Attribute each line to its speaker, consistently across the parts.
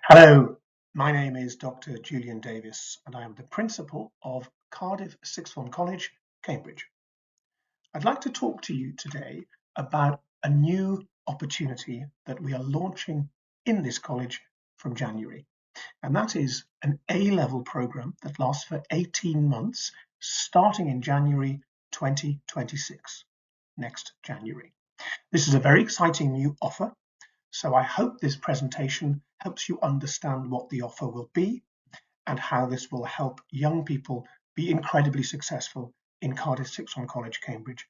Speaker 1: Hello, my name is Dr Julian Davies and I am the principal of Cardiff Sixth Form College, Cambridge. I'd like to talk to you today about a new opportunity that we are launching in this college from January, and that is an A-level programme that lasts for 18 months starting in January 2026, next January. This is a very exciting new offer. So I hope this presentation helps you understand what the offer will be and how this will help young people be incredibly successful in Cardiff Sixth Form College, Cambridge,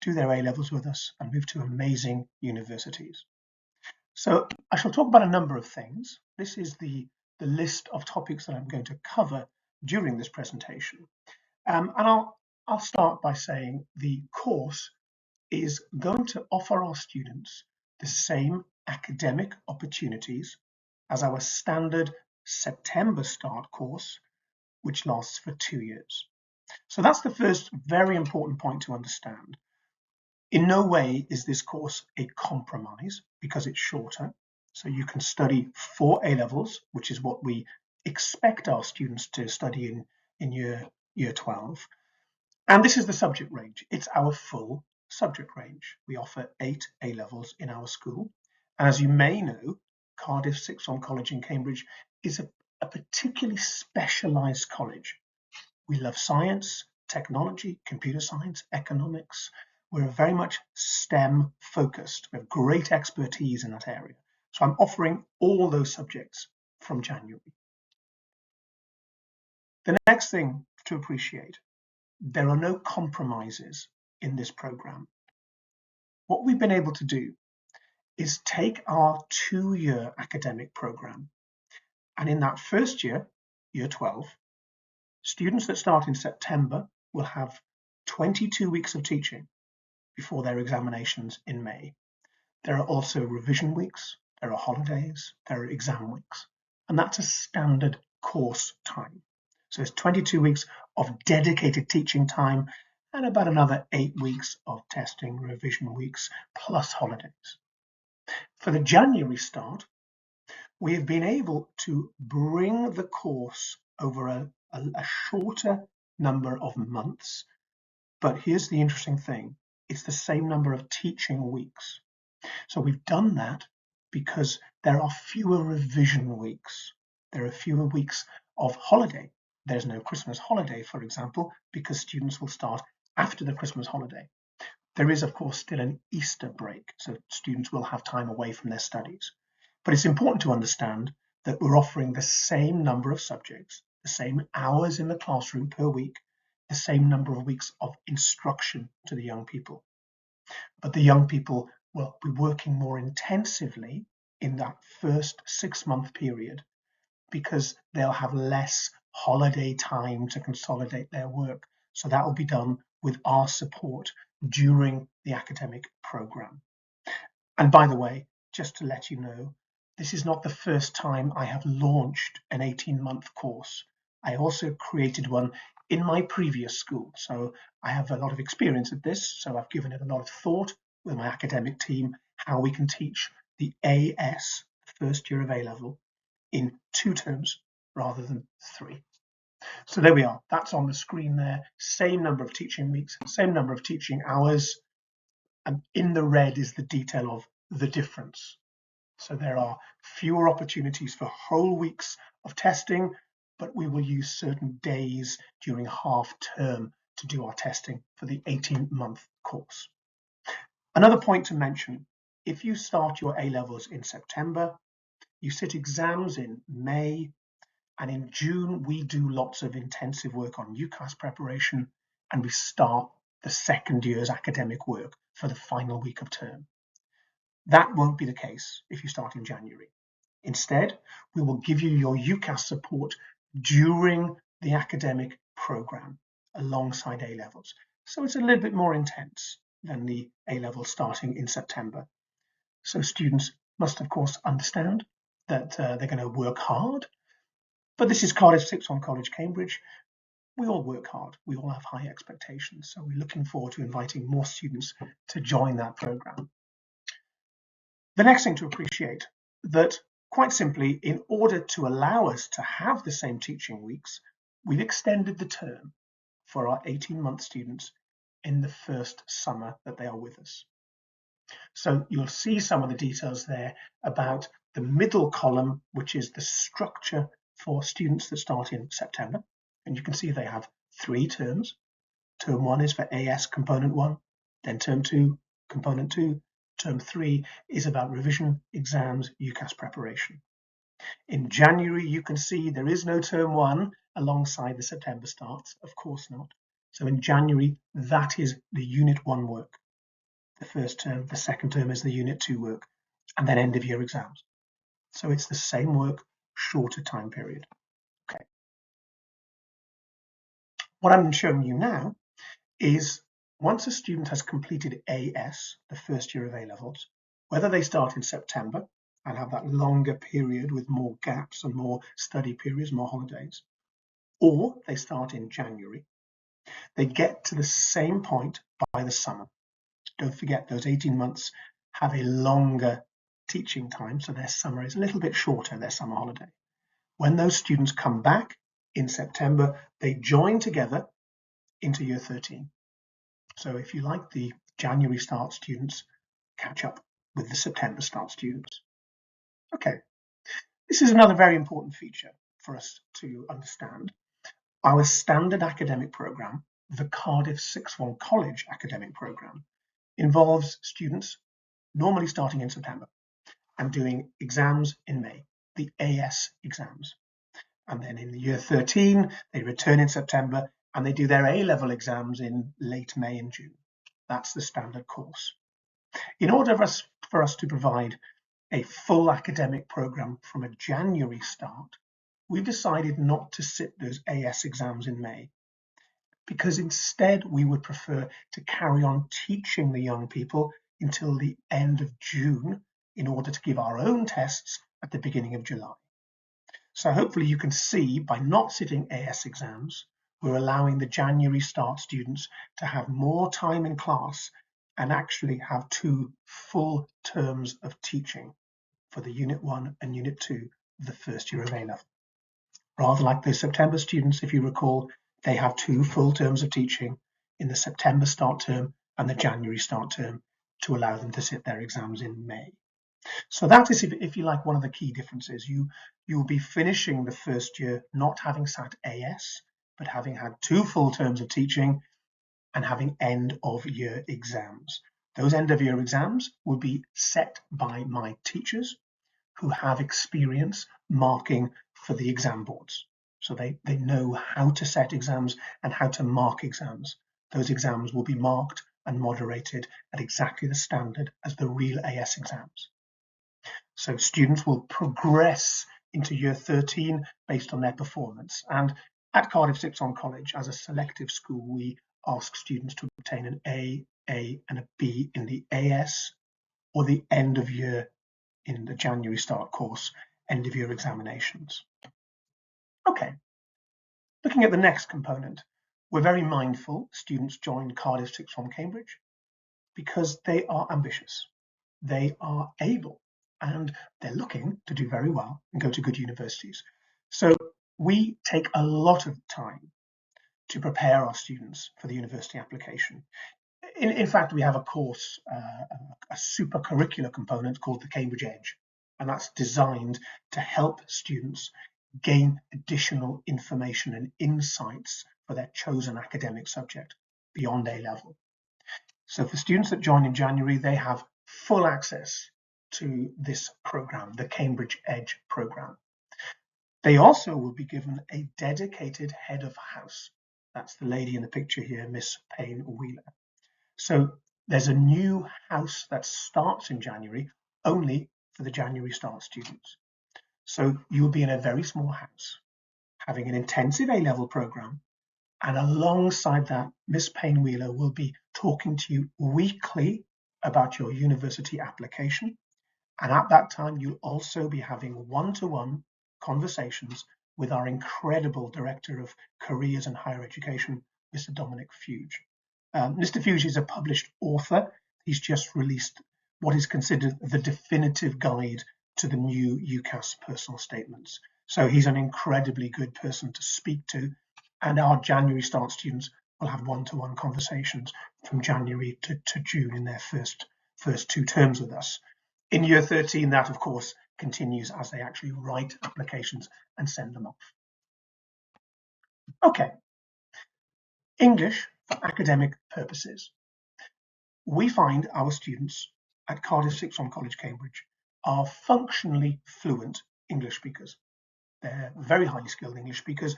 Speaker 1: do their A-levels with us and move to amazing universities. So I shall talk about a number of things. This is the list of topics that I'm going to cover during this presentation. And I'll start by saying the course is going to offer our students the same academic opportunities as our standard September start course, which lasts for 2 years. So that's the first very important point to understand. In no way is this course a compromise because it's shorter. So you can study 4 A-levels, which is what we expect our students to study in year 12. And this is the subject range. It's our full subject range. We offer 8 A-levels in our school. And as you may know, Cardiff Sixth Form College in Cambridge is a particularly specialised college. We love science, technology, computer science, economics. We're very much STEM focused. We have great expertise in that area. So I'm offering all those subjects from January. The next thing to appreciate, there are no compromises in this program. What we've been able to do is take our 2-year academic program, and in that first year, year 12, students that start in September will have 22 weeks of teaching before their examinations in May. There are also revision weeks, there are holidays, there are exam weeks, and that's a standard course time. So it's 22 weeks of dedicated teaching time and about another 8 weeks of testing, revision weeks, plus holidays. For the January start, we have been able to bring the course over a shorter number of months. But here's the interesting thing. It's the same number of teaching weeks. So we've done that because there are fewer revision weeks. There are fewer weeks of holiday. There's no Christmas holiday, for example, because students will start after the Christmas holiday. There is, of course, still an Easter break, so students will have time away from their studies. But it's important to understand that we're offering the same number of subjects, the same hours in the classroom per week, the same number of weeks of instruction to the young people. But the young people will be working more intensively in that first 6-month period because they'll have less holiday time to consolidate their work. So that will be done with our support during the academic program. And by the way, just to let you know, this is not the first time I have launched an 18-month course. I also created one in my previous school. So I have a lot of experience at this. So I've given it a lot of thought with my academic team, how we can teach the AS, first year of A-level, in 2 terms rather than 3. So there we are. That's on the screen there. Same number of teaching weeks, same number of teaching hours. And in the red is the detail of the difference. So there are fewer opportunities for whole weeks of testing, but we will use certain days during half term to do our testing for the 18-month course. Another point to mention, if you start your A-levels in September, you sit exams in May, and in June we do lots of intensive work on UCAS preparation, and we start the second year's academic work for the final week of term. That won't be the case if you start in January. Instead, we will give you your UCAS support during the academic program alongside A-levels. So it's a little bit more intense than the A-levels starting in September. So students must, of course, understand that they're going to work hard. But this is Cardiff Sixth Form College, Cambridge. We all work hard. We all have high expectations. So we're looking forward to inviting more students to join that program. The next thing to appreciate, that Quite simply, in order to allow us to have the same teaching weeks, we've extended the term for our 18-month students in the first summer that they are with us. So you'll see some of the details there about the middle column, which is the structure for students that start in September. And you can see they have 3 terms. Term 1 is for AS Component 1, then Term 2, Component 2. Term 3 is about revision, exams, UCAS preparation. In January, you can see there is no Term 1 alongside the September starts, of course not. So in January, that is the Unit 1 work. The first term, the second term is the Unit 2 work, and then end of year exams. So it's the same work, shorter time period. Okay. What I'm showing you now is once a student has completed AS, the first year of A-levels, whether they start in September and have that longer period with more gaps and more study periods, more holidays, or they start in January, they get to the same point by the summer. Don't forget, those 18 months have a longer teaching time, so their summer is a little bit shorter, their summer holiday. When those students come back in September, they join together into year 13. So if you like, the January start students catch up with the September start students. Okay, this is another very important feature for us to understand. Our standard academic program, the Cardiff Sixth Form College academic program, involves students normally starting in September and doing exams in May, the AS exams. And then in the year 13, they return in September and they do their A-level exams in late May and June. That's the standard course. In order for us to provide a full academic program from a January start, we've decided not to sit those AS exams in May, because instead we would prefer to carry on teaching the young people until the end of June in order to give our own tests at the beginning of July. So hopefully you can see by not sitting AS exams, we're allowing the January start students to have more time in class and actually have 2 full terms of teaching for the Unit 1 and Unit 2 of the first year of A-level. Rather like the September students, if you recall, they have 2 full terms of teaching in the September start term and the January start term to allow them to sit their exams in May. So that is, if you like, one of the key differences. You'll be finishing the first year not having sat AS, but having had 2 full terms of teaching and having end of year exams. Those end of year exams will be set by my teachers who have experience marking for the exam boards. So they know how to set exams and how to mark exams. Those exams will be marked and moderated at exactly the standard as the real AS exams. So students will progress into year 13 based on their performance. And at Cardiff Sixth Form College, as a selective school, we ask students to obtain an A, and a B in the AS or the end of year in the January start course, end of year examinations. Okay, looking at the next component, we're very mindful students join Cardiff Sixth Form Cambridge because they are ambitious, they are able, and they're looking to do very well and go to good universities. So we take a lot of time to prepare our students for the university application. In fact, we have a course, a super curricular component called the Cambridge Edge, and that's designed to help students gain additional information and insights for their chosen academic subject beyond A-level. So for students that join in January, they have full access to this program, the Cambridge Edge program. They also will be given a dedicated head of house. That's the lady in the picture here, Miss Payne Wheeler. So there's a new house that starts in January only for the January start students. So you'll be in a very small house, having an intensive A-level program, and alongside that, Miss Payne Wheeler will be talking to you weekly about your university application. And at that time, you'll also be having one-to-one conversations with our incredible Director of Careers and Higher Education, Mr. Dominic Fuge. Mr. Fuge is a published author. He's just released what is considered the definitive guide to the new UCAS personal statements. So he's an incredibly good person to speak to, and our January start students will have one-to-one conversations from January to June in their first 2 terms with us. In year 13, that of course continues as they actually write applications and send them off. Okay, English for academic purposes. We find our students at Cardiff Sixth Form College, Cambridge, are functionally fluent English speakers. They're very highly skilled English speakers,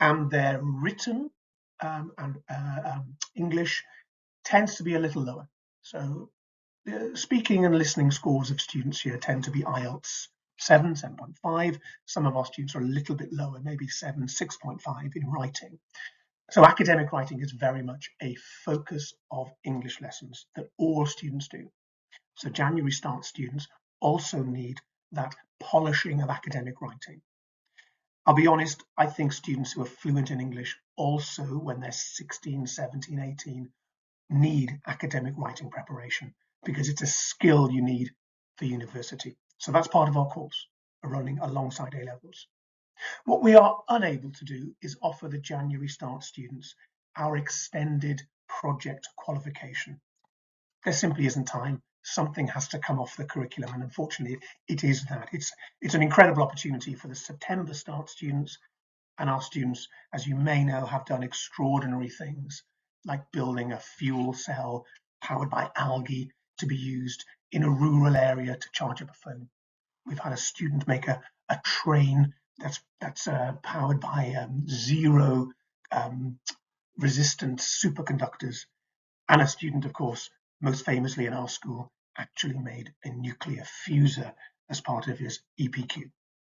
Speaker 1: and their written English tends to be a little lower. So the speaking and listening scores of students here tend to be IELTS 7, 7.5. Some of our students are a little bit lower, maybe 7, 6.5 in writing. So academic writing is very much a focus of English lessons that all students do. So January start students also need that polishing of academic writing. I'll be honest, I think students who are fluent in English also, when they're 16, 17, 18, need academic writing preparation because it's a skill you need for university. So that's part of our course, running alongside A-levels. What we are unable to do is offer the January start students our extended project qualification. There simply isn't time. Something has to come off the curriculum, and unfortunately it is that. It's an incredible opportunity for the September start students, and our students, as you may know, have done extraordinary things like building a fuel cell powered by algae to be used in a rural area to charge up a phone. We've had a student make a train that's powered by zero resistance superconductors, and a student, of course, most famously in our school, actually made a nuclear fuser as part of his EPQ.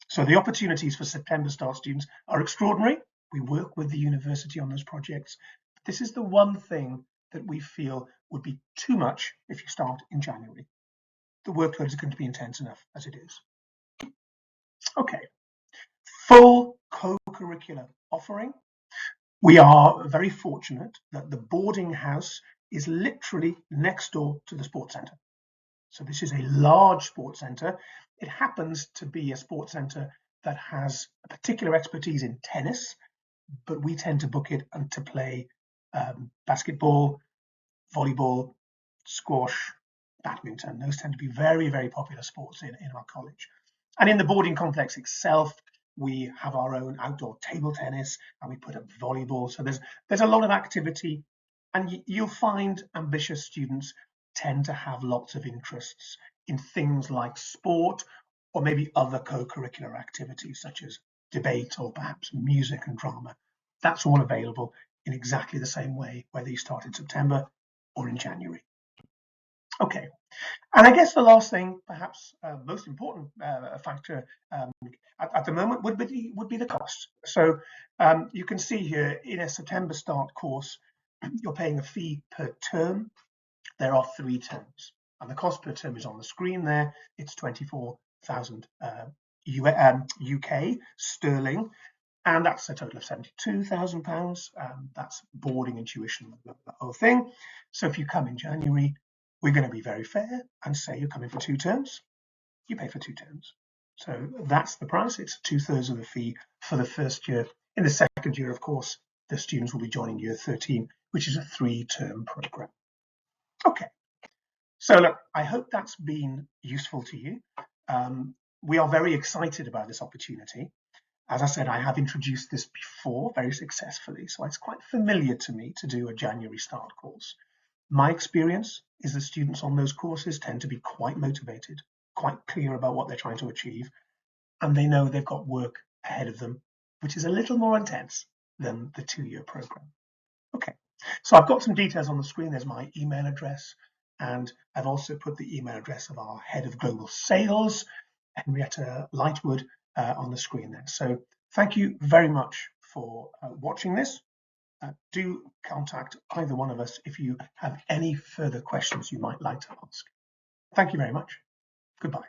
Speaker 1: So the opportunities for September start students are extraordinary. We work with the university on those projects. But this is the one thing that we feel would be too much if you start in January. The workload is going to be intense enough as it is. Okay, full co-curricular offering. We are very fortunate that the boarding house is literally next door to the sports centre. So this is a large sports centre. It happens to be a sports centre that has a particular expertise in tennis, but we tend to book it and to play basketball, volleyball, squash, badminton. Those tend to be very, very popular sports in our college. And in the boarding complex itself, we have our own outdoor table tennis, and we put up volleyball. So there's a lot of activity, and you'll find ambitious students tend to have lots of interests in things like sport or maybe other co-curricular activities such as debate or perhaps music and drama. That's all available in exactly the same way, whether you start in September or in January. Okay, and I guess the last thing, perhaps most important factor at the moment would be the cost. So you can see here in a September start course, you're paying a fee per term. There are 3 terms, and the cost per term is on the screen there. It's 24,000 UK sterling, and that's a total of £72,000. That's boarding and tuition, the whole thing. So if you come in January, we're going to be very fair and say you're coming for 2 terms, you pay for 2 terms. So that's the price. It's 2/3 of the fee for the first year. In the second year, of course, the students will be joining year 13, which is a 3-term program. Okay, so look, I hope that's been useful to you. We are very excited about this opportunity. As I said, I have introduced this before very successfully, so it's quite familiar to me to do a January start course. My experience is that students on those courses tend to be quite motivated, quite clear about what they're trying to achieve, and they know they've got work ahead of them, which is a little more intense than the 2-year program. Okay, so I've got some details on the screen. There's my email address, and I've also put the email address of our head of global sales, Henrietta Lightwood, on the screen there. So thank you very much for watching this. Do contact either one of us if you have any further questions you might like to ask. Thank you very much. Goodbye.